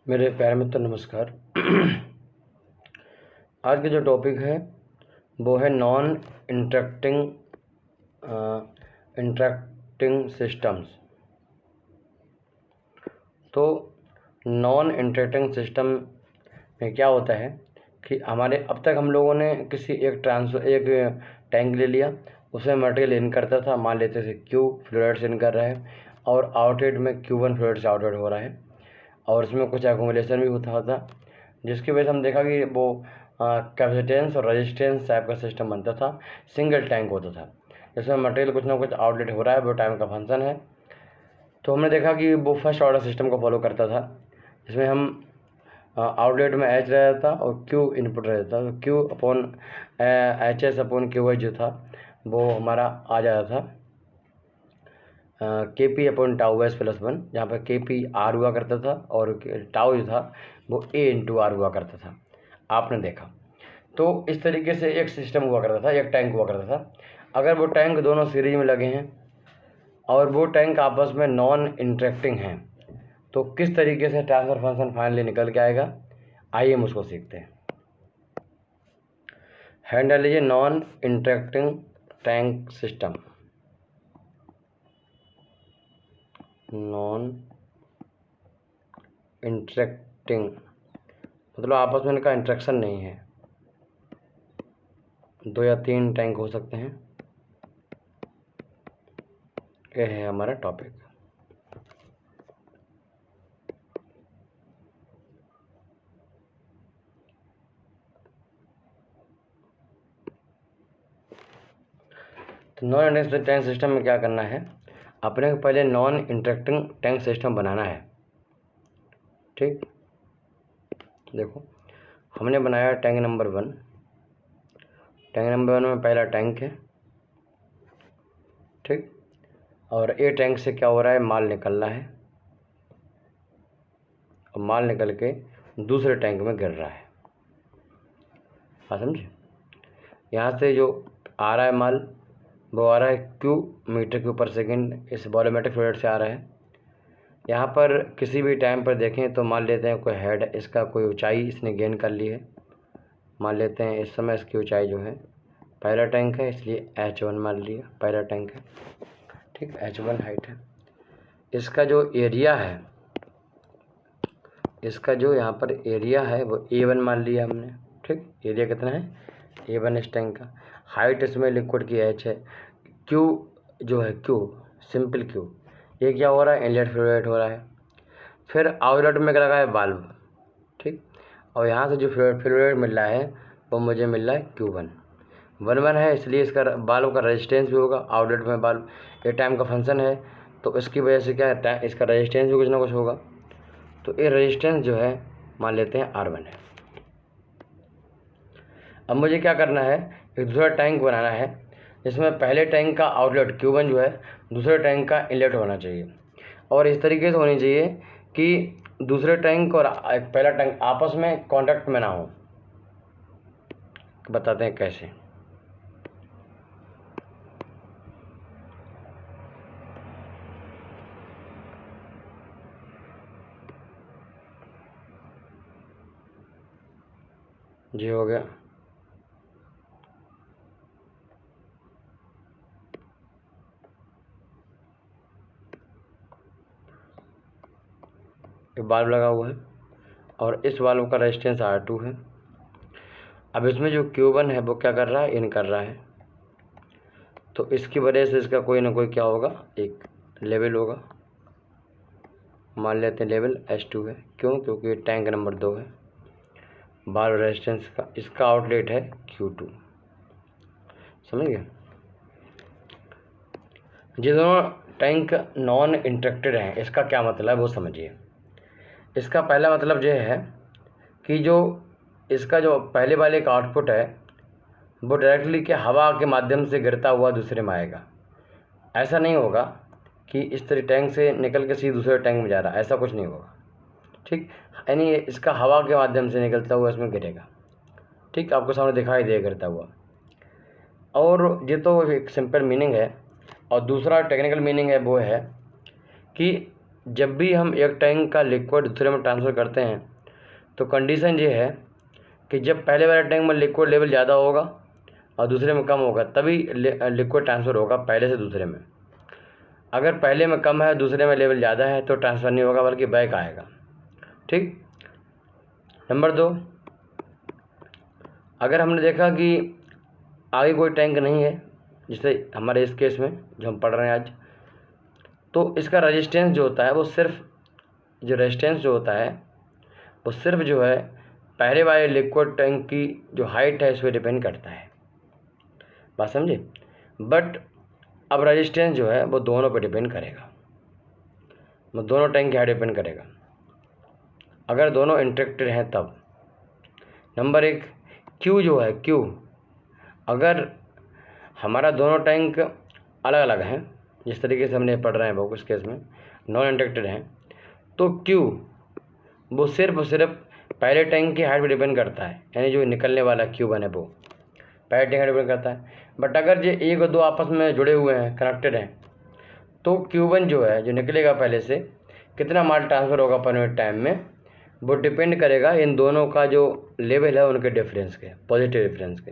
मेरे प्यारे मित्र नमस्कार। आज का जो टॉपिक है वो है नॉन इंटरेक्टिंग इंटरेक्टिंग सिस्टम्स। तो नॉन इंटरेक्टिंग सिस्टम में क्या होता है कि हमारे अब तक हम लोगों ने किसी एक टैंक ले लिया, उसमें मटेरियल इन करता था, मान लेते थे Q फ्लूइड से इन कर रहा है और आउटलेट में Q1 फ्लूइड से आउटलेट हो रहा है और उसमें कुछ एक्यूमुलेशन भी होता था, जिसकी वजह से हम देखा कि वो कैपेसिटेंस और रेजिस्टेंस टाइप का सिस्टम बनता था। सिंगल टैंक होता था जिसमें मटेरियल कुछ ना कुछ आउटलेट हो रहा है, वो टाइम का फंक्शन है। तो हमने देखा कि वो फर्स्ट ऑर्डर सिस्टम को फॉलो करता था, जिसमें हम आउटलेट में एच रहता था और क्यू इनपुट रहता था। तो Q upon H S upon Q H जो था वो हमारा आ जाता था के P upon tau S plus one, जहाँ पर के पी आर हुआ करता था और टाउ जो था वो ए इंटू आर हुआ करता था। आपने देखा तो इस तरीके से एक सिस्टम हुआ करता था, एक टैंक हुआ करता था। अगर वो टैंक दोनों सीरीज में लगे हैं और वो टैंक आपस में नॉन इंटरेक्टिंग हैं तो किस तरीके से ट्रांसफर फंक्शन फाइनली निकल के आएगा, आइए हम उसको सीखते हैं। हैंडल लीजिए non interacting tank system. Non interacting मतलब आपस में इनका इंटरेक्शन नहीं है। 2 या 3 टैंक हो सकते हैं। यह है हमारा टॉपिक। तो नॉन इंटरेक्टिंग टैंक सिस्टम में क्या करना है, अपने को पहले नॉन इंटरेक्टिंग टैंक सिस्टम बनाना है। ठीक, देखो हमने बनाया टैंक नंबर 1। टैंक नंबर 1 में पहला टैंक है, ठीक, और ए टैंक से क्या हो रहा है, माल निकल रहा है और माल निकल के दूसरे टैंक में गिर रहा है। हाँ समझे, यहाँ से जो आ रहा है माल वो आ रहा है क्यू मीटर क्यूब पर सेकेंड, इस वॉल्यूमेट्रिक फ्लूइड से आ रहा है। यहाँ पर किसी भी टाइम पर देखें तो मान लेते हैं कोई हेड, इसका कोई ऊंचाई इसने गेन कर ली है। मान लेते हैं इस समय इसकी ऊंचाई जो है, पहला टैंक है इसलिए H1 मान लिया, पहला टैंक है, ठीक, H1 हाइट है। इसका जो एरिया है, इसका जो यहाँ पर एरिया है वो A1 मान लिया हमने, ठीक। एरिया कितना है, A1 इस टैंक का। हाइट इसमें लिक्विड की H है। Q जो है Q, सिंपल Q, ये क्या हो रहा है, इनलेट फ्लूइड हो रहा है। फिर आउटलेट में लगा है वाल्व, ठीक, और यहाँ से जो फ्लूइड मिल रहा है वो मुझे मिल रहा है Q1 1 है, इसलिए इसका वाल्व का रेजिस्टेंस भी होगा। आउटलेट में वाल्व ये टाइम का फंक्शन है तो इसकी वजह से क्या है, इसका रेजिस्टेंस भी कुछ ना कुछ होगा। तो ये रेजिस्टेंस जो है मान लेते हैं R1 है। अब मुझे क्या करना है, एक दूसरा टैंक बनाना है जिसमें पहले टैंक का आउटलेट Q1 जो है दूसरे टैंक का इनलेट होना चाहिए और इस तरीके से होनी चाहिए कि दूसरे टैंक और पहला टैंक आपस में कांटेक्ट में ना हो। बताते हैं कैसे। जी हो गया। एक वाल्व लगा हुआ है और इस वाल्व का रेजिस्टेंस R2 है। अब इसमें जो Q1 है वो क्या कर रहा है, इन कर रहा है, तो इसकी वजह से इसका कोई ना कोई क्या होगा, एक लेवल होगा। मान लेते हैं लेवल H2 है, क्यों, क्योंकि टैंक नंबर 2 है। वाल्व रेजिस्टेंस का इसका आउटलेट है Q2, समझ गए। ये दोनों टैंक नॉन इंटरेक्टेड हैं, इसका क्या मतलब है वो समझिए। इसका पहला मतलब ये है कि जो इसका जो पहले वाले का आउटपुट है वो डायरेक्टली के हवा के माध्यम से गिरता हुआ दूसरे में आएगा। ऐसा नहीं होगा कि इस तरह टैंक से निकल के सीधे दूसरे टैंक में जा रहा है, ऐसा कुछ नहीं होगा, ठीक। यानी इसका हवा के माध्यम से निकलता हुआ इसमें गिरेगा, ठीक, आपको सामने दिखाई दे गिरता हुआ। और ये तो एक सिंपल मीनिंग है। और दूसरा टेक्निकल मीनिंग है वो है कि जब भी हम एक टैंक का लिक्विड दूसरे में ट्रांसफ़र करते हैं तो कंडीशन ये है कि जब पहले वाले टैंक में लिक्विड लेवल ज़्यादा होगा और दूसरे में कम होगा तभी लिक्विड ट्रांसफ़र होगा पहले से दूसरे में। अगर पहले में कम है दूसरे में लेवल ज़्यादा है तो ट्रांसफ़र नहीं होगा बल्कि बैक आएगा। ठीक। नंबर 2, अगर हमने देखा कि आगे कोई टैंक नहीं है, जैसे हमारे इस केस में जो हम पढ़ रहे हैं आज, तो इसका रेजिस्टेंस जो होता है वो सिर्फ जो है पहले वाले लिक्विड टैंक की जो हाइट है इस पर डिपेंड करता है। बात समझे। बट अब रेजिस्टेंस जो है वो दोनों पे डिपेंड करेगा, वो दोनों टैंक की हाइट डिपेंड करेगा अगर दोनों इंटरेक्टेड हैं तब। नंबर 1, क्यू जो है, क्यू अगर हमारा दोनों टैंक अलग अलग हैं, जिस तरीके से हमने पढ़ रहे हैं वो उस केस में नॉन इंटरेक्टेड हैं, तो क्यू वो सिर्फ और सिर्फ पहले टैंक की हाइट पर डिपेंड करता है, यानी जो निकलने वाला Q1 है वो पहले टैंक डिपेंड करता है। बट अगर ये 1 और 2 आपस में जुड़े हुए हैं, कनेक्टेड हैं, तो Q1 जो है जो निकलेगा पहले से, कितना माल ट्रांसफ़र होगा पर यूनिट टाइम में, वो डिपेंड करेगा इन दोनों का जो लेवल है उनके डिफरेंस के, पॉजिटिव डिफरेंस के,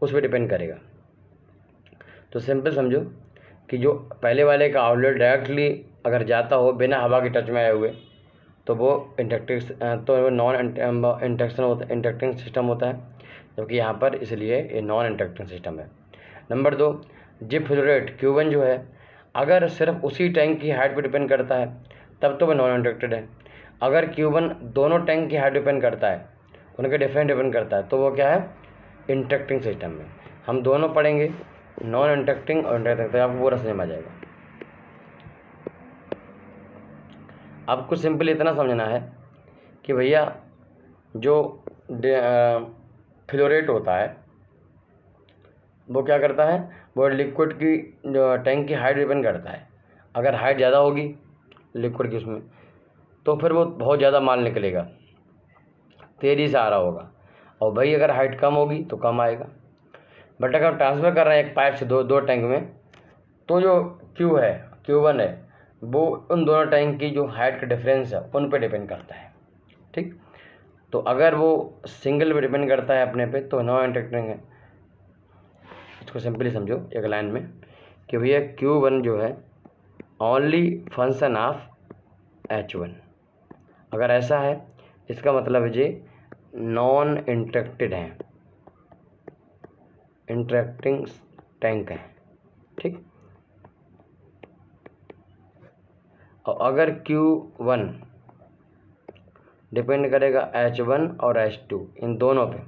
उस पर डिपेंड करेगा। तो सिंपल समझो कि जो पहले वाले का आउटलेट डायरेक्टली अगर जाता हो बिना हवा के टच में आए हुए तो वो नॉन इंटरेक्टिंग सिस्टम होता है, जबकि यहाँ पर इसलिए ये नॉन इंटरेक्टिंग सिस्टम है। Number 2, zip flow rate Q1 जो है अगर सिर्फ उसी टैंक की हाइट पर डिपेंड करता है तब तो वो नॉन इंटरेक्टेड है। अगर Q1 दोनों टैंक की हाइट डिपेंड करता है, उनके डिफरेंस डिपेंड करता है, तो वो क्या है, इंटरेक्टिंग सिस्टम में। हम दोनों पढ़ेंगे, नॉन इंटरेक्टिंग और इंटरेक्टिंग, तो आपको पूरा समझ में आ जाएगा। आपको सिंपल इतना समझना है कि भैया जो फ्लो रेट होता है वो क्या करता है, वो लिक्विड की जो टैंक की हाइट डिपेंड करता है। अगर हाइट ज़्यादा होगी लिक्विड की उसमें तो फिर वो बहुत ज़्यादा माल निकलेगा, तेज़ी से आ रहा होगा, और भाई अगर हाइट कम होगी तो कम आएगा। बट अगर ट्रांसफ़र कर रहे हैं एक पाइप से दो टैंक में, तो जो Q1 है वो उन दोनों टैंक की जो हाइट का डिफरेंस है उन पे डिपेंड करता है। ठीक। तो अगर वो सिंगल पे डिपेंड करता है अपने पे तो नॉन इंटरेक्टिंग है। इसको सिंपली समझो एक लाइन में कि भैया Q1 जो है ओनली फंक्शन ऑफ H1। अगर ऐसा है इसका मतलब है जी नॉन इंटरेक्टेड है, इंटरेक्टिंग टैंक है। ठीक। और अगर Q1 डिपेंड करेगा H1 और H2 इन दोनों पे,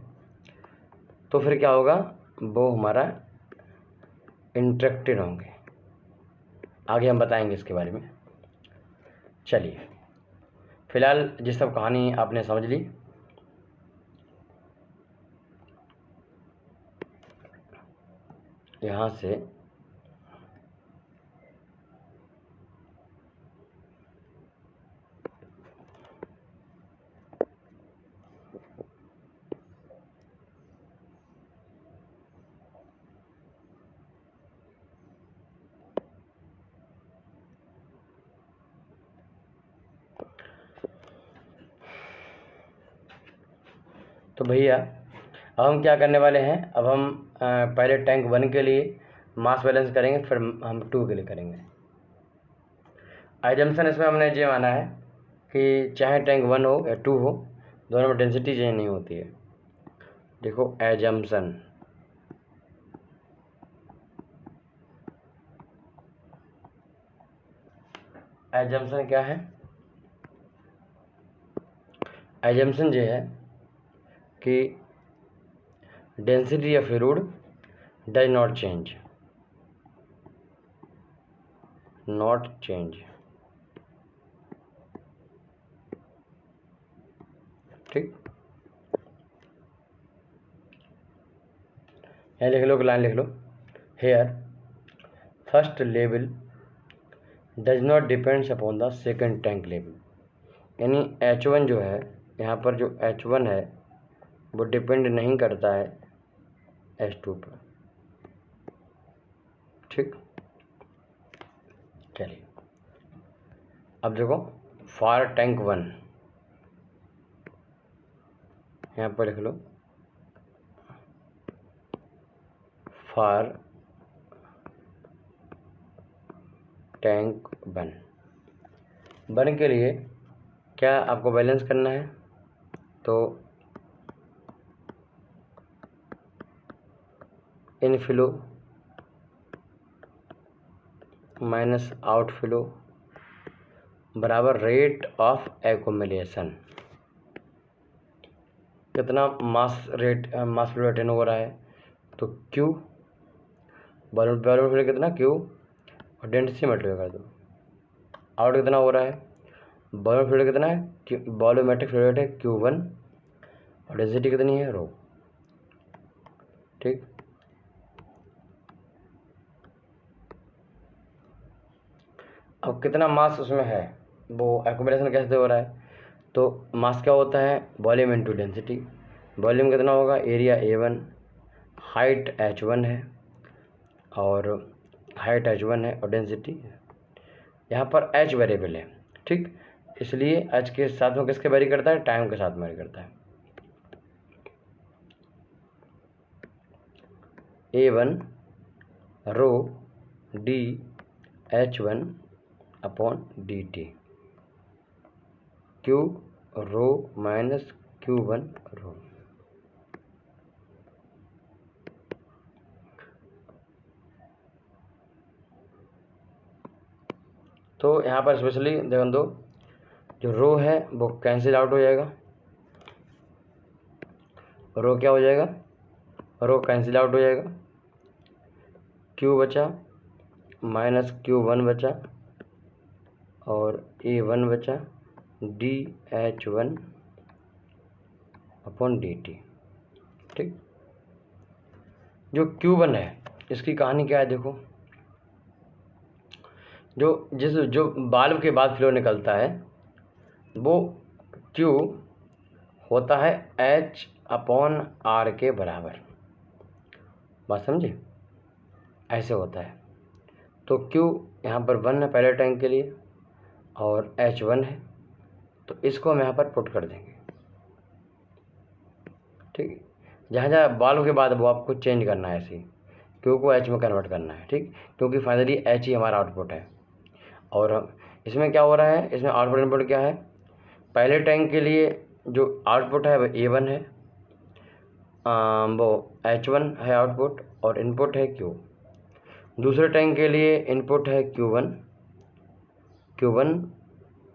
तो फिर क्या होगा, वो हमारा इंटरेक्टेड होंगे। आगे हम बताएंगे इसके बारे में। चलिए, फिलहाल जिस सब कहानी आपने समझ ली, यहाँ से तो भैया अब हम क्या करने वाले हैं, अब हम पहले टैंक 1 के लिए मास बैलेंस करेंगे, फिर हम 2 के लिए करेंगे। एजम्पशन इसमें हमने ये माना है कि चाहे टैंक 1 हो या 2 हो, दोनों में डेंसिटी चेंज नहीं होती है। देखो एजम्पशन, एजम्पशन क्या है, एजम्पशन ये है कि density of fluid does not change. ठीक। यहाँ लिख लो, लाइन लिख लो, here first level does not depends upon the second tank level. यानी H1 जो है, यहाँ पर जो H1 है वो डिपेंड नहीं करता है H2 पर। ठीक। चलिए अब देखो फॉर टैंक 1 यहाँ पर लिख लो, फॉर टैंक 1 के लिए क्या आपको बैलेंस करना है, तो इनफ्लो माइनस आउटफ्लो बराबर रेट ऑफ एक्यूमुलेशन। कितना मास फ्लो अटेन हो रहा है, तो क्यू वॉल्यूम फ्लो कितना क्यू और डेंसिटी मल्टीप्लाई कर दो, आउट कितना हो रहा है, वॉल्यूम फ्लो कितना है, वॉल्यूमेट्रिक फ्लो रेट है Q1 और डेंसिटी कितनी है रो। ठीक, अब कितना मास उसमें है वो एक्यूमुलेशन कैसे हो रहा है, तो मास क्या होता है, वॉल्यूम इनटू डेंसिटी। वॉल्यूम कितना होगा, एरिया A1, हाइट H1 है और डेंसिटी यहाँ पर H वेरिएबल है। ठीक, इसलिए H के साथ में किसके वेरी करता है, टाइम के साथ में वेरी करता है। A1 rho d H1 upon dt, Q rho minus Q1 rho. तो यहाँ पर स्पेशली ध्यान दो, जो रो है वो कैंसिल आउट हो जाएगा, रो क्या हो जाएगा, रो कैंसिल आउट हो जाएगा, Q बचा माइनस Q1 बचा और A1 बचा DH1 अपॉन dt। ठीक, जो Q1 है इसकी कहानी क्या है, देखो जो बाल्ब के बाद फ्लो निकलता है वो Q होता है H अपॉन R के बराबर, बात समझे, ऐसे होता है। तो Q यहाँ पर 1 है पहले टैंक के लिए और H1 है, तो इसको हम यहाँ पर पुट कर देंगे। ठीक, जहाँ जहाँ बाल्ब के बाद वो आपको चेंज करना है, ऐसे Q को H में कन्वर्ट करना है। ठीक, क्योंकि फाइनली H ही हमारा आउटपुट है। और इसमें क्या हो रहा है, इसमें आउटपुट इनपुट क्या है, पहले टैंक के लिए जो आउटपुट है वो A1 है, वो H1 है आउटपुट और इनपुट है Q। दूसरे टैंक के लिए इनपुट है Q1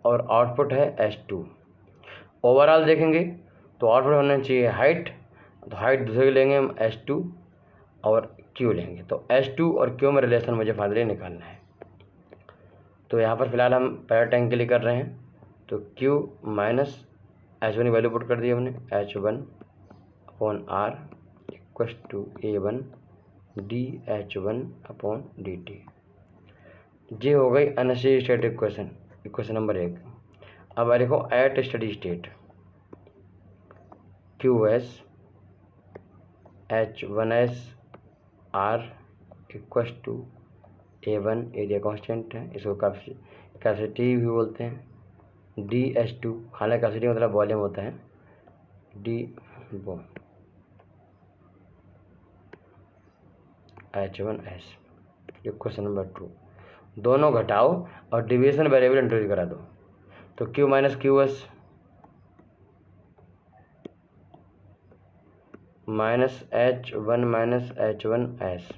और आउटपुट है H2। ओवरऑल देखेंगे तो आउटपुट होना चाहिए हाइट, तो हाइट दूसरे लेंगे हम H2 और Q लेंगे, तो H2 और Q में रिलेशन मुझे फाइनली निकालना है। तो यहाँ पर फिलहाल हम पहले टैंक के लिए कर रहे हैं, तो Q माइनस H1 की वैल्यू पुट कर दी हमने, H1 upon R equal to A1 DH1 upon dt। ये हो गई अनस्टेडी स्टेट इक्वेशन नंबर 1। अब देखो at steady state QS H1S R equal to A1 area constant है, इसको कैपेसिटी भी बोलते हैं, DH2 हालांकि कैपेसिटी मतलब वॉल्यूम होता है, D वो H1S इक्वेशन नंबर 2। दोनों घटाओ और डिवीजन वेरिएबल इंट्रोड्यूस करा दो, तो Q minus QS minus H1 minus H1S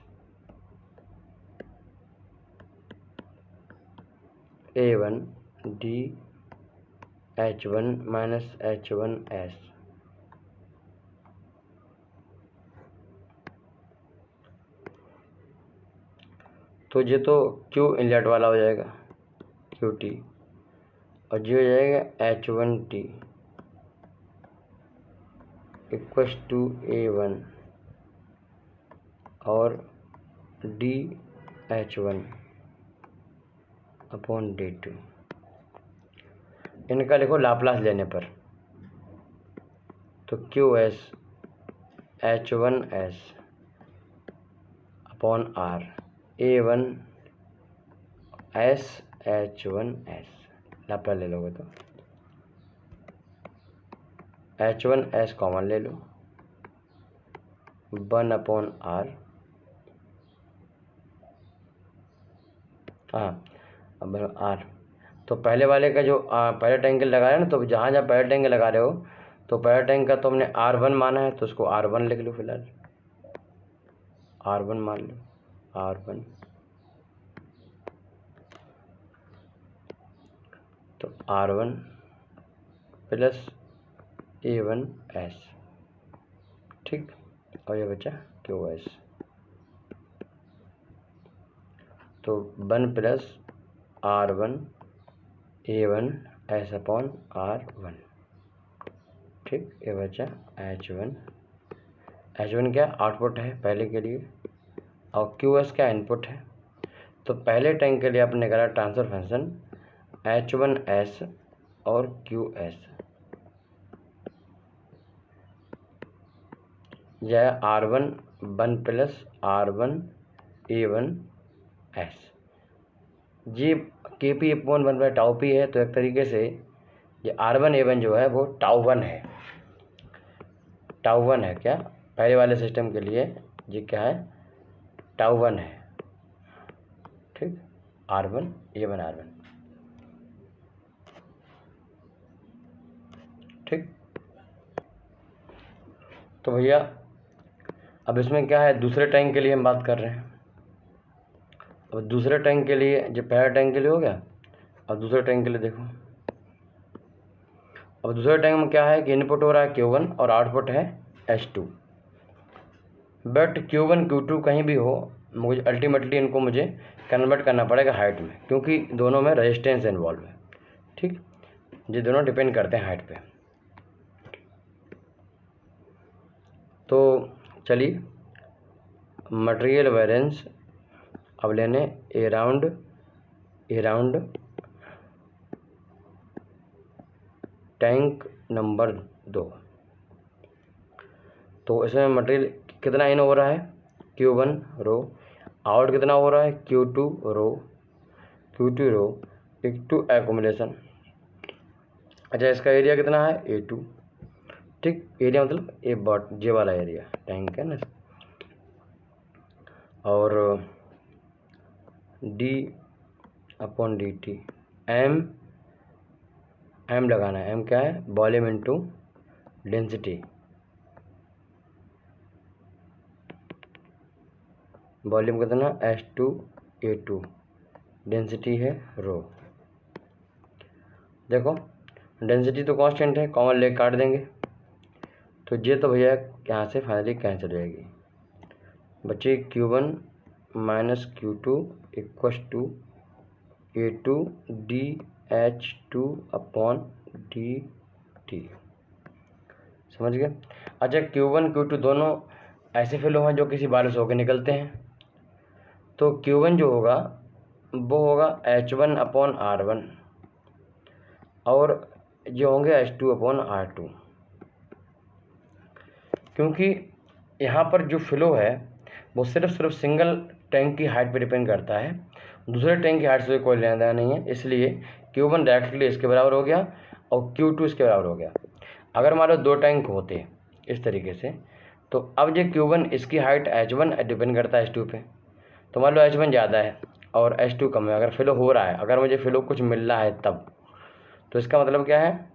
A1 DH1 minus H1S। तो ये तो Q इनलेट वाला हो जाएगा QT, और ये हो जाएगा H1T इक्वल टू A1 और DH1 अपॉन D2। इनका लिखो लाप्लास लेने पर, तो QS H1S upon R A1 S H1S। Laplace ले लोगे तो H1S कॉमन ले लो 1/R। हाँ अब R, तो पहले वाले का जो पहले टैंक लगा रहे हैं ना, तो जहाँ जहाँ पहले टैंक लगा रहे हो तो पहले टैंक का तो हमने R1 माना है, तो उसको R1 लिख लो फिलहाल, R1 मान लो R1। तो R1 प्लस A1S, ठीक, और ये बचा QS, तो 1 plus R1 A1S upon R1, ठीक, ये बचा H1। H1 क्या आउटपुट है पहले के लिए, और QS क्या इनपुट है। तो पहले टैंक के लिए आपने करा ट्रांसफर फंक्शन H1S और QS, यह R1 1 प्लस R1 A1S, ये KP अपॉन 1 टाउ पी है। तो एक तरीके से ये R1 A1 जो है वो टाउ1 है, टाउ1 है क्या पहले वाले सिस्टम के लिए, ये क्या है टाउ1 है, ठीक, R1 A1 R1, ठीक। तो भैया अब इसमें क्या है, दूसरे टैंक के लिए हम बात कर रहे हैं। अब दूसरे टैंक के लिए, जो पहले टैंक के लिए हो गया, अब दूसरे टैंक के लिए देखो। अब दूसरे टैंक में क्या है कि इनपुट हो रहा है Q1 और आउटपुट है H2, बट Q1 Q2 कहीं भी हो, मुझे अल्टीमेटली इनको मुझे कन्वर्ट करना पड़ेगा हाइट में, क्योंकि दोनों में रेजिस्टेंस इन्वॉल्व है, ठीक, ये दोनों डिपेंड करते हैं हाइट पे। तो चलिए मटेरियल वेरिएंस अब लेने अराउंड टैंक नंबर 2। तो इसमें मटेरियल कितना इन हो रहा है Q1 रो, आउट कितना हो रहा है Q2 रो इक्टू एक्यूमुलेशन। अच्छा इसका एरिया कितना है A2, ठीक, एरिया मतलब ये वाला एरिया टैंक है ना, और D/dt M लगाना है, M क्या है वॉल्यूम इनटू डेंसिटी, वॉल्यूम कितना H2A2, डेंसिटी है रो। देखो डेंसिटी तो कांस्टेंट है, कॉमन ले काट देंगे, तो ये तो भैया यहाँ से फाइनली कैंसिल हो जाएगी, बच्चे Q1 minus Q2 equals to A2 DH2 upon DT, समझ गए। अच्छा Q1 Q2 दोनों ऐसे फ्लो हैं जो किसी बारिश होकर निकलते हैं, तो Q1 जो होगा वो होगा H1 अपॉन R1 और जो होंगे H2 अपॉन R2, क्योंकि यहाँ पर जो फ्लो है वो सिर्फ सिंगल टैंक की हाइट पर डिपेंड करता है, दूसरे टैंक की हाइट से कोई लेना देना नहीं है, इसलिए Q1 डायरेक्टली इसके बराबर हो गया और Q2 इसके बराबर हो गया। अगर मान लो दो टैंक होते इस तरीके से, तो अब जो Q1 इसकी हाइट H1 डिपेंड करता है H2 पे, तो मान लो H1 ज़्यादा है और H2 कम है, अगर फ्लो हो रहा है, अगर मुझे फ्लो कुछ मिल रहा है तब, तो इसका मतलब क्या है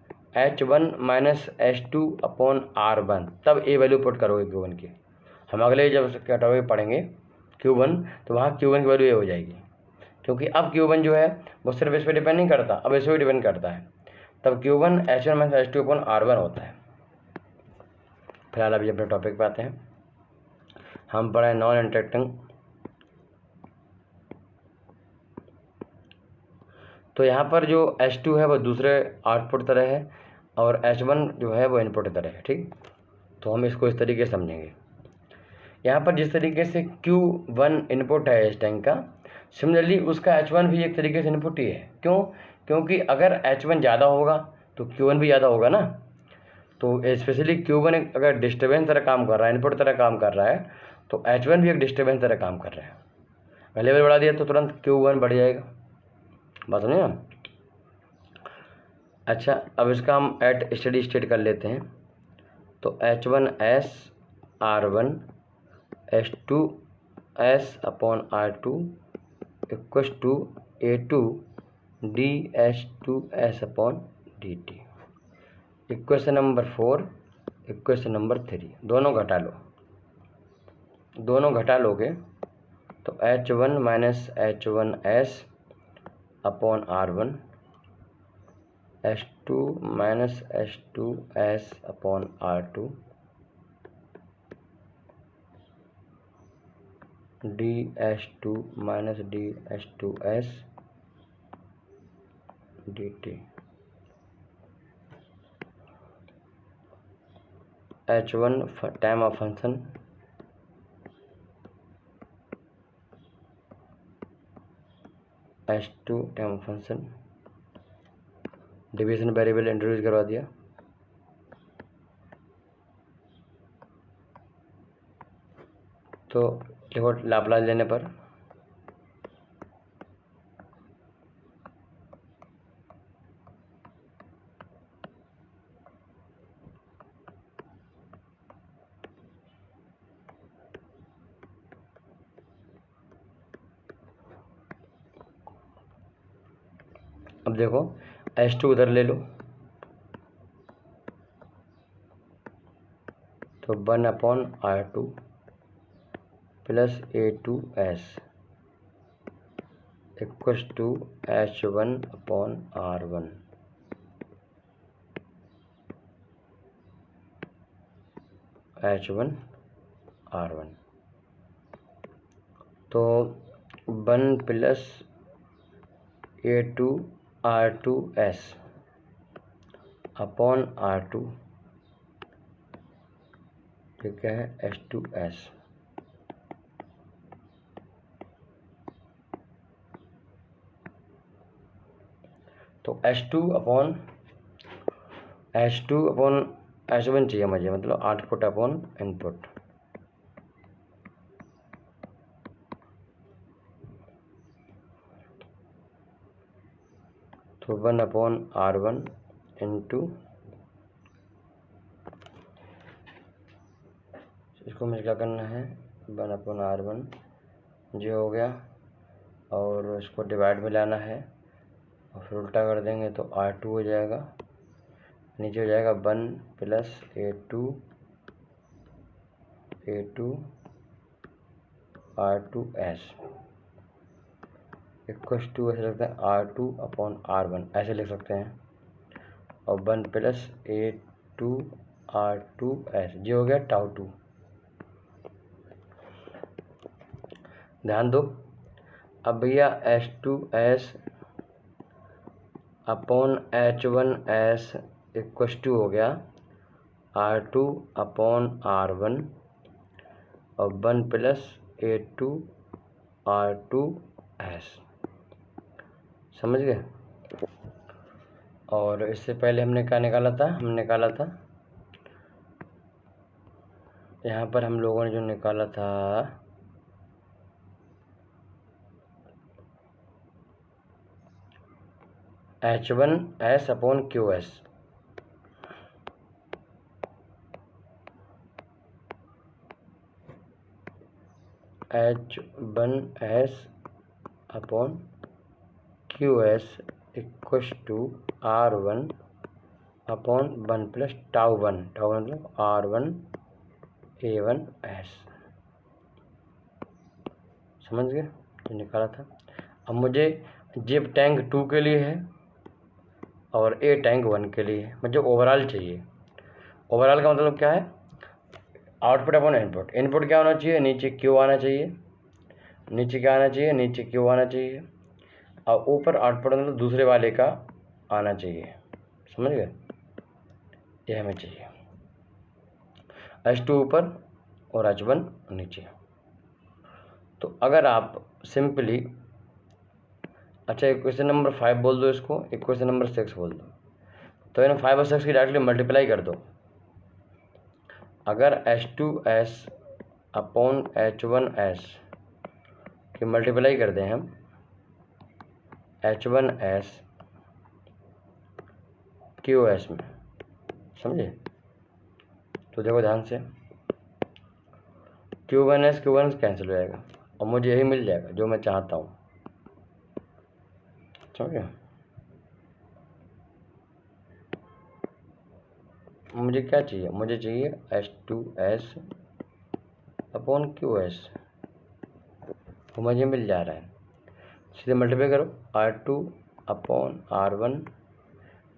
H1 minus H2 upon R1, तब ए वैल्यू पुट करोगे Q1 की। हम अगले जब कैटेगरी पढ़ेंगे Q1 तो वहाँ Q1 की वैल्यू ए हो जाएगी, क्योंकि अब Q1 जो है वो सिर्फ इस पर डिपेंड नहीं करता, अब इस पर डिपेंड करता है, तब Q1 H1 minus H2 upon R1 होता है। फिलहाल अभी अपने टॉपिक पे आते हैं, हम पढ़े नॉन इंटरेक्टिंग। तो यहाँ पर जो H2 है वो दूसरे आउटपुट तरह है और H1 जो है वो इनपुट तरह है, ठीक। तो हम इसको इस तरीके से समझेंगे। यहाँ पर जिस तरीके से Q1 इनपुट है इस टैंक का, सिमिलरली उसका H1 भी एक तरीके से इनपुट ही है। क्यों? क्योंकि अगर H1 ज़्यादा होगा तो Q1 भी ज़्यादा होगा ना। तो स्पेशली Q1 अगर डिस्टर्बेंस तरह काम कर रहा है, इनपुट तरह काम कर रहा है, तो H1 भी एक डिस्टर्बेंस तरह काम कर रहा है। लेवल बढ़ा दिया तो तुरंत Q1 बढ़ जाएगा, बात समझे ना। अच्छा, अब इसका हम एट स्टडी स्टेट कर लेते हैं। तो H1S R1 H2S upon R2 equals to A2 DH2S upon DT। Equation number 4, equation number 3 दोनों घटा लो। दोनों घटा लोगे तो H1 minus H1S upon R1 H2 minus H2S upon R2 DH2 minus DH2S DT। H1 time of function H2 time of function, division variable introduce करवा दिया। तो देखो लाप्लास लेने पर अब देखो H2 उधर ले लो तो 1 upon R2 plus A2S equals to H1 upon R1। H1 R1 तो 1 plus A2 R2S upon R2 ठीक है H2S। तो H2 अपॉन H1 चाहिए मुझे, मतलब आउटपुट अपॉन इनपुट। तो 1 अपॉन R1 इंटू, इसको मुझे क्या करना है 1 अपॉन R1 जो हो गया, और इसको डिवाइड में लाना है और फिर उल्टा कर देंगे तो R2 हो जाएगा, नीचे हो जाएगा 1 plus A2 R2S equals to ऐसे लिखते हैं R2 अपॉन R1 ऐसे लिख सकते हैं, और 1 प्लस A2 R2S जो हो गया टाउ 2। ध्यान दो, अब भैया H2S upon H1S equals to हो गया R2 अपॉन R1 और 1 प्लस A2 R2S, समझ गए। और इससे पहले हमने क्या निकाला था, हमने निकाला था यहाँ पर हम लोगों ने जो निकाला था H1S upon QS। H1S upon QS equals to R1 upon 1 plus tau 1 मतलब R1 A1S, समझ गए जो निकाला था। अब मुझे जिप टैंक 2 के लिए है और ए टैंक 1 के लिए है, मुझे ओवरऑल चाहिए। ओवरऑल का मतलब क्या है, आउटपुट अपॉन इनपुट। इनपुट क्या होना चाहिए, नीचे क्यू आना चाहिए, नीचे क्या आना चाहिए, नीचे क्यू आना चाहिए, और ऊपर आउटपुट मतलब दूसरे वाले का आना चाहिए, समझ गए। ये हमें चाहिए H2 ऊपर और H1 नीचे। तो अगर आप सिंपली, अच्छा इक्वेशन नंबर 5 बोल दो इसको, इक्वेशन नंबर 6 बोल दो, तो इन 5 और 6 की डायरेक्टली मल्टीप्लाई कर दो। अगर H2S अपॉन H1S की मल्टीप्लाई कर दें हम, H1S QoS में, समझे। तो देखो ध्यान से, Q1S कैंसिल हो जाएगा और मुझे यही मिल जाएगा जो मैं चाहता हूँ, समझे। मुझे क्या चाहिए, मुझे चाहिए H2S अपॉन QoS, वो मुझे मिल जा रहा है। सीधे मल्टीप्लाई करो, R2 upon R1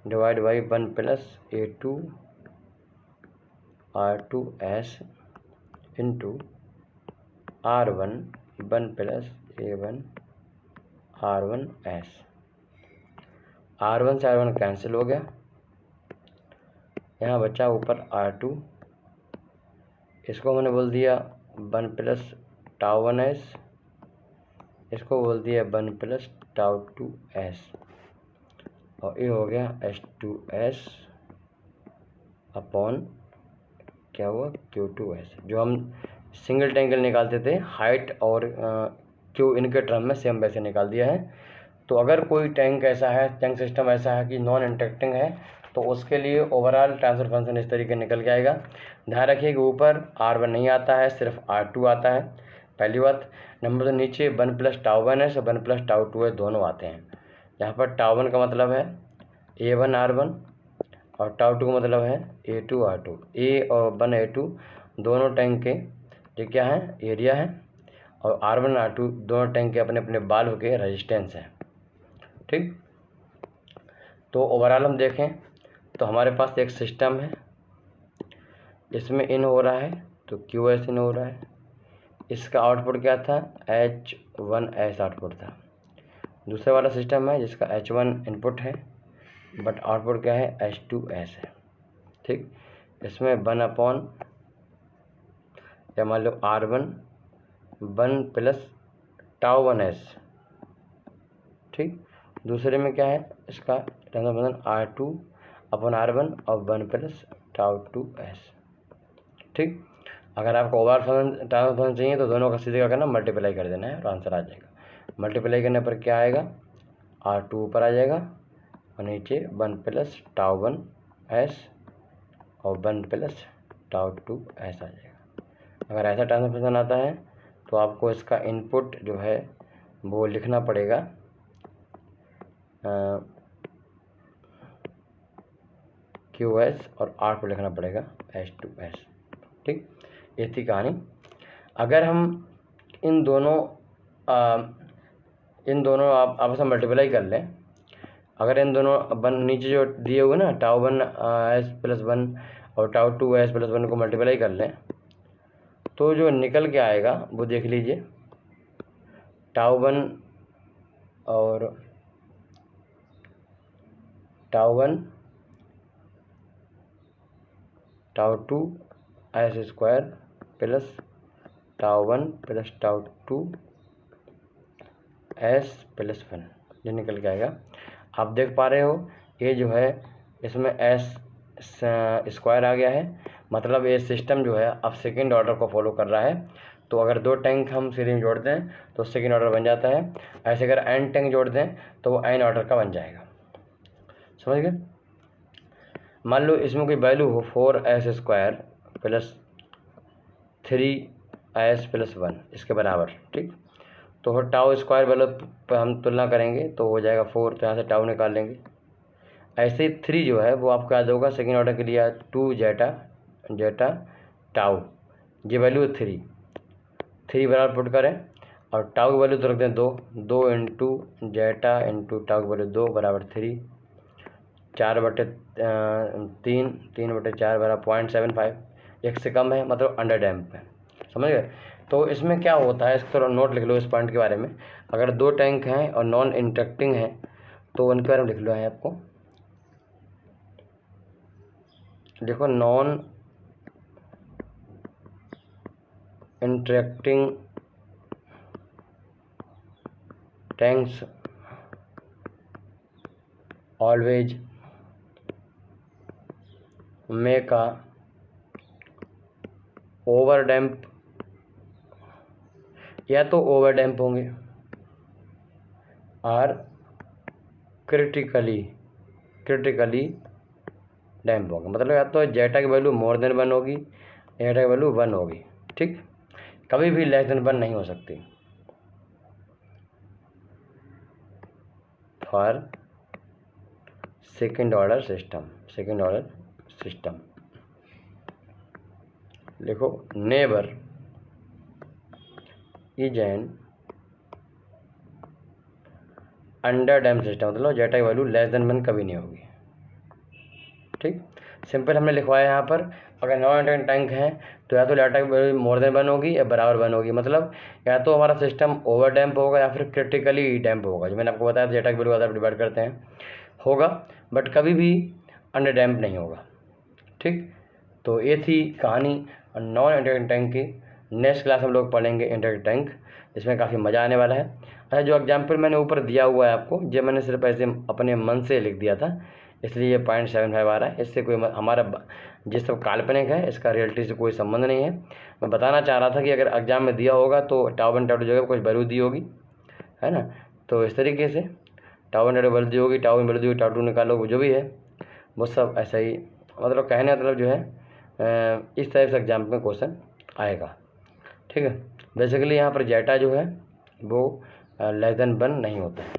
divide by 1 plus A2 R2S into R1 1 plus A1 R1S। R1 से R1 कैंसिल हो गया, यहाँ बचा ऊपर R2, इसको मैंने बोल दिया 1 प्लस टाउ 1S, इसको बोल दिया 1 प्लस टाउ 2S, और ये हो गया H2S अपॉन क्या हुआ Q2S। जो हम सिंगल ट्रायंगल निकालते थे हाइट और Q इनके टर्म में सेम वैसे निकाल दिया है। तो अगर कोई टैंक ऐसा है, टैंक सिस्टम ऐसा है कि नॉन इंटरेक्टिंग है, तो उसके लिए ओवरऑल ट्रांसफर फंक्शन इस तरीके निकल के आएगा। ध्यान रखिए कि ऊपर R1 नहीं आता है, सिर्फ R2 आता है, पहली बात। नंबर 2, नीचे 1 प्लस टाउ 1S और 1 प्लस टाउ 2S दोनों आते हैं। यहाँ पर टाउ 1 का मतलब है A1 R1 और टाउ 2 का मतलब है A2 R2। A और 1 A2 दोनों टैंक के ये क्या है, एरिया है, और R1 R2 दोनों टैंक के अपने अपने वाल्व के रेजिस्टेंस हैं, ठीक। तो ओवरऑल हम देखें तो हमारे पास एक सिस्टम है, इसमें इन हो रहा है तो QoS इन हो रहा है, इसका आउटपुट क्या था, H1S आउटपुट था। दूसरा वाला सिस्टम है जिसका H1 इनपुट है बट आउटपुट क्या है, H2S है, ठीक। इसमें 1 अपॉन या मान लो R1 1 प्लस टाउ 1S, ठीक। दूसरे में क्या है, इसका ट्रांसफर R2 अपॉन R1 और 1 प्लस टाउ 2S, ठीक। अगर आपको ओवर ट्रांसफर फंक्शन चाहिए तो दोनों का सीधे क्या करना, मल्टीप्लाई कर देना है और आंसर आ जाएगा। मल्टीप्लाई करने पर क्या आएगा, R2 ऊपर आ जाएगा और नीचे 1 प्लस टाउ 1S और 1 प्लस टाउ 2S आ जाएगा। अगर ऐसा ट्रांसफर फंक्शन आता है तो आपको इसका इनपुट जो है वो लिखना पड़ेगा QoS और आउटपुट लिखना पड़ेगा H2S, ठीक। ये थी कहानी। अगर हम इन दोनों आप आपस में मल्टीप्लाई कर लें, अगर इन दोनों नीचे जो दिए हुए ना टाउ 1S प्लस 1 और टाउ 2S प्लस 1 को मल्टीप्लाई कर लें तो जो निकल के आएगा वो देख लीजिए, टाउ 1 और tau 1 tau 2 S square plus tau 1 plus tau 2 S plus 1, ये निकल के आएगा। आप देख पा रहे हो ये जो है इसमें S स्क्वायर आ गया है, मतलब ये सिस्टम जो है अब सेकेंड ऑर्डर को फॉलो कर रहा है। तो अगर 2 टैंक हम सीरीज में जोड़ दें तो सेकेंड ऑर्डर बन जाता है, ऐसे अगर n टैंक जोड़ दें तो वो n ऑर्डर का बन जाएगा, समझ गए। मान लो इसमें कोई वैल्यू हो 4S square plus 3S plus 1 इसके बराबर, ठीक। तो टाउ स्क्वायर वैल्यू पर हम तुलना करेंगे तो हो जाएगा 4, तो यहाँ से टाउ निकाल लेंगे। ऐसे ही 3 जो है वो आपको याद होगा सेकेंड ऑर्डर के लिए 2 जेटा टाउ, ये वैल्यू 3 बराबर पुट करें और टाउ की वैल्यू तो रख दें 2 इंटू जेटा इंटू टाउ की वैल्यू 2 बराबर 3, 3/4 बराबर 0.75, एक से कम है मतलब अंडर डैम्प है, समझ गए। तो इसमें क्या होता है, इसको नोट लिख लो इस पॉइंट के बारे में। अगर 2 टैंक हैं और नॉन इंटरेक्टिंग हैं तो उनके बारे में लिख लो है आपको, देखो non interacting tanks always make a over damp, या तो ओवर डैम्प होंगे और क्रिटिकली डैम्प होगा, मतलब या तो जेटा की वैल्यू मोर देन 1 होगी, जेटा की वैल्यू 1 होगी। ठीक, कभी भी लेस देन 1 नहीं हो सकती फॉर सेकेंड ऑर्डर सिस्टम। लिखो neighbour is an under dam system, मतलब जेटा की वैल्यू लेस देन 1 कभी नहीं होगी। ठीक, सिंपल हमने लिखवाया यहाँ पर। अगर नॉन इंटरकनेक्टेड टैंक है तो या तो जेटा की वैल्यू मोर देन 1 होगी या बराबर 1 होगी, मतलब या तो हमारा सिस्टम ओवर डैम्प होगा या फिर क्रिटिकली डैम्प होगा। जो मैंने आपको बताया जेटा की वैल्यू आधार पर डिवाइड करते हैं होगा, बट कभी भी अंडर डैम्प नहीं होगा। ठीक, तो ये थी कहानी नॉन इंटरकनेक्टेड टैंक की। नेक्स्ट क्लास हम लोग पढ़ेंगे इंटरकनेक्टेड टैंक, जिसमें काफ़ी मज़ा आने वाला है। अच्छा, जो एग्जाम्पल मैंने ऊपर दिया हुआ है आपको, जो मैंने सिर्फ ऐसे अपने मन से लिख दिया था, इसलिए ये 0.75 आ रहा है। इससे कोई हमारा जिस सब काल्पनिक है, इसका रियलिटी से कोई संबंध नहीं है। मैं बताना चाह रहा था कि अगर एग्जाम में दिया होगा तो टाउ 1 टाउ 2 जगह कुछ वैल्यू दी होगी, है ना। तो इस तरीके से टाउ 1 टाउ 2 वैल्यू दी होगी, टाउ 1 वैल्यू दी होगी, टाउ 2 निकालो, जो भी है वो सब ऐसा ही, मतलब कहने मतलब जो है इस टाइप से एग्जाम में क्वेश्चन आएगा। ठीक है, बेसिकली यहाँ पर जेटा जो है वो लेस देन 1 नहीं होता है।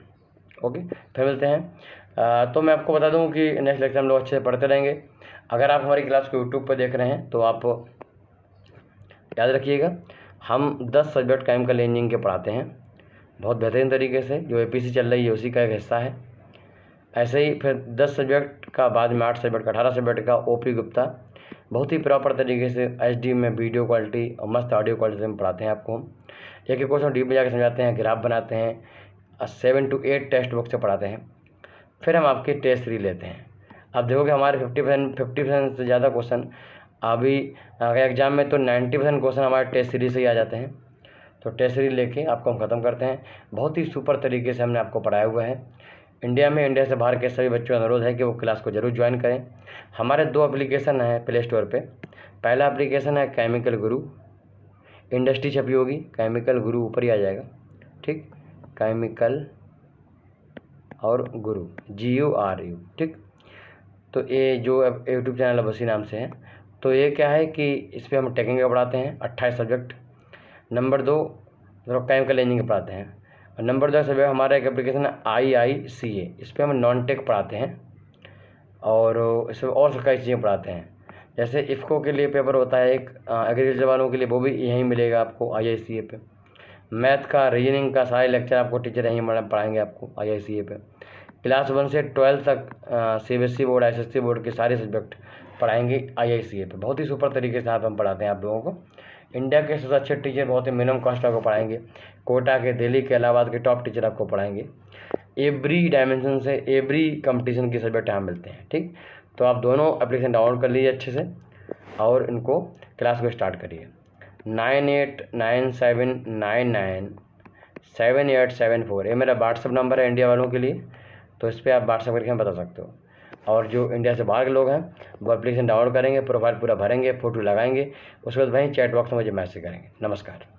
ओके, फिर मिलते हैं। तो मैं आपको बता दूं कि नेक्स्ट लेक्चर हम लोग अच्छे से पढ़ते रहेंगे। अगर आप हमारी क्लास को यूट्यूब पर देख रहे हैं तो आप याद रखिएगा, हम 10 सब्जेक्ट केमिकल इंजीनियरिंग के पढ़ाते हैं बहुत बेहतरीन तरीके से। जो APC चल रही है उसी का एक हिस्सा है। ऐसे ही फिर 10 सब्जेक्ट का बाद में 8 सब्जेक्ट का 18 सब्जेक्ट का OP गुप्ता बहुत ही प्रॉपर तरीके से HD में वीडियो क्वालिटी और मस्त ऑडियो क्वालिटी में पढ़ाते हैं आपको। हम एक एक क्वेश्चन डीप में जाकर समझाते हैं, ग्राफ बनाते हैं, 7 to 8 टेक्स्ट बुक से पढ़ाते हैं। फिर हम आपके टेस्ट 3 लेते हैं। अब देखोगे हमारे 50% से ज़्यादा क्वेश्चन अभी एग्जाम में तो 90% क्वेश्चन हमारे टेस्ट सीरीज से ही आ जाते हैं। तो टेस्ट सीरीज लेके आपको हम ख़त्म करते हैं। बहुत ही सुपर तरीके से हमने आपको पढ़ाया हुआ है। इंडिया से बाहर के सभी बच्चों का अनुरोध है कि वो क्लास को जरूर ज्वाइन करें। हमारे 2 एप्लीकेशन हैं प्ले स्टोर पे। पहला एप्लीकेशन है केमिकल गुरु, इंडस्ट्री छपी होगी, केमिकल गुरु ऊपर ही आ जाएगा। ठीक, केमिकल और गुरु GURU। ठीक, तो ये जो यूट्यूब चैनल है उसी नाम से है। तो ये क्या है कि इस पर हम टेक्निकल पढ़ाते हैं 28 सब्जेक्ट। नंबर 2 केमिकल इंजीनियरिंग पढ़ाते हैं। और नंबर 2 सब्जेक्ट हमारा एक एप्लीकेशन है IICA, इस पर हम नॉन टेक पढ़ाते हैं और इसमें और कई चीज़ें पढ़ाते हैं। जैसे इफ़को के लिए पेपर होता है एक एग्रीकल्चर वालों के लिए, वो भी यहीं मिलेगा आपको IICA पे। मैथ का, रीजनिंग का सारे लेक्चर आपको टीचर यहीं पढ़ाएंगे आपको IICA पे। क्लास 1 से 12 तक CBSE बोर्ड, SSC बोर्ड के सारे सब्जेक्ट पढ़ाएंगे IICA पे। बहुत ही सुपर तरीके से हम पढ़ाते हैं आप लोगों को। इंडिया के सबसे अच्छे टीचर बहुत ही मिनिमम कॉस्ट आपको पढ़ाएंगे। कोटा के, दिल्ली के, इलाहाबाद के टॉप टीचर आपको पढ़ाएंगे। एवरी डायमेंशन से, एवरी कंपटीशन के सब्जेक्ट यहाँ मिलते हैं। ठीक, तो आप दोनों एप्लीकेशन डाउनलोड कर लीजिए अच्छे से और इनको क्लास को स्टार्ट करिए। 9897997874 ये मेरा व्हाट्सअप नंबर है इंडिया वालों के लिए, तो इस पर आप व्हाट्सअप करके हमें बता सकते हो। और जो इंडिया से बाहर के लोग हैं वो एप्लीकेशन डाउनलोड करेंगे, प्रोफाइल पूरा भरेंगे, फ़ोटो लगाएंगे, उसके बाद वहीं चैट बॉक्स में मुझे मैसेज करेंगे। नमस्कार।